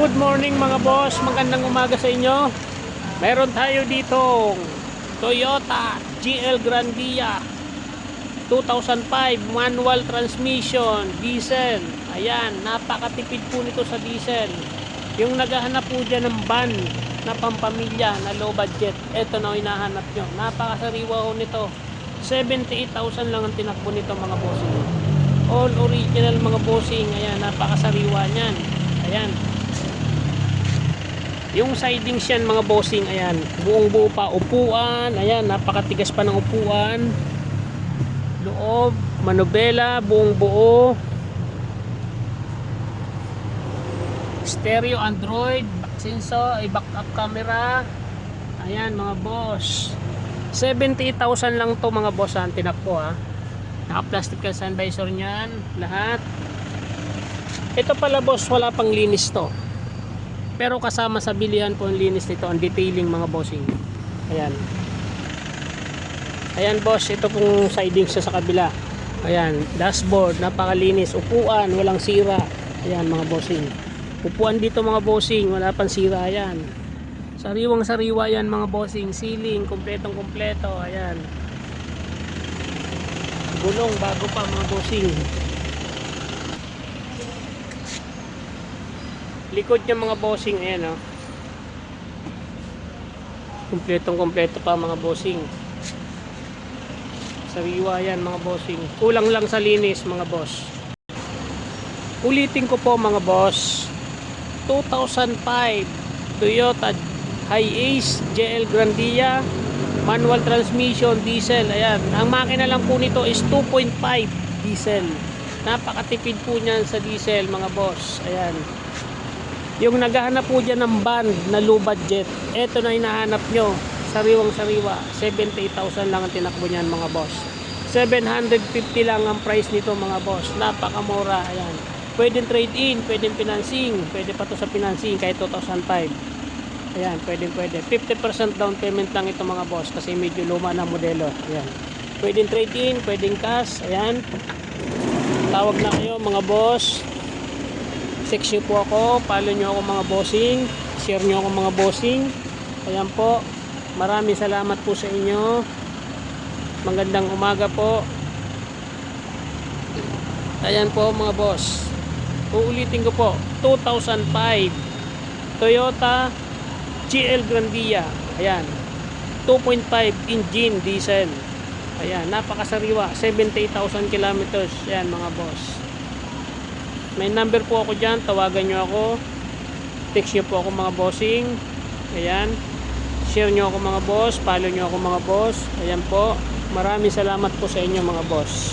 Good morning mga boss, magandang umaga sa inyo. Meron tayo ditong Toyota GL Grandia 2005 manual transmission, diesel. Ayan, napakatipid po nito sa diesel. Yung naghahanap po dyan ng van na pampamilya na low budget, eto na hinahanap nyo. Napakasariwa ho nito. 78,000 lang ang tinakbo nito mga bossing. All original mga bossing. Ayan, napakasariwa nyan. Ayan. Yung sidings yan mga bossing, ayan, buong buo pa, upuan, ayan, napakatigas pa ng upuan. Loob, manubela, buong buo. Stereo Android, sensor, backup camera. Ayan mga boss. 78,000 lang to mga boss, ang tinakbo ha. Naka-plastic ka sun visor niyan, lahat. Ito pala boss, wala pang linis to. Pero kasama sa bilihan po ang linis nito, ang detailing mga bossing. Ayan. Ayan boss, ito pong siding sa kabila. Ayan, dashboard, napakalinis. Upuan, walang sira. Ayan mga bossing. Upuan dito mga bossing, wala pang sira yan. Sariwang sariwa yan mga bossing. Ceiling, kompletong kompleto. Ayan. Gulong, bago pa mga bossing. Likod niya mga bossing, ayan o. Kompletong kompleto pa mga bossing. Sariwa yan mga bossing. Kulang lang sa linis mga boss. Ulitin ko po mga boss. 2005 Toyota Hiace GL Grandia manual transmission, diesel. Ayan, ang makina lang po nito is 2.5 diesel. Napakatipid po niyan sa diesel mga boss. Ayan. Yung naghahanap po dyan ng van na low budget, eto na hinahanap nyo. Sariwang sariwa, 78,000 lang ang tinakbo niyan mga boss. 750 lang ang price nito mga boss. Napakamura. Ayan. Pwedeng trade in, pwedeng financing, pwede pa to sa financing kahit 2005. Ayan, pwede. 50% down payment lang ito mga boss kasi medyo luma na modelo. Ayan. Pwedeng trade in, pwedeng cash. Ayan. Tawag na kayo mga boss. Text nyo po ako, follow nyo ako mga bossing, share nyo ako mga bossing. Ayan po, maraming salamat po sa inyo. Magandang umaga po. Ayan po mga boss, uulitin ko po, 2005 Toyota GL Grandia. Ayan, 2.5 engine diesel. Ayan, napakasariwa, 78,000 kilometers. Ayan mga boss. May number po ako dyan, tawagan nyo ako, text nyo po ako mga bossing. Ayan, share nyo ako mga boss, follow nyo ako mga boss. Ayan po, maraming salamat po sa inyo mga boss.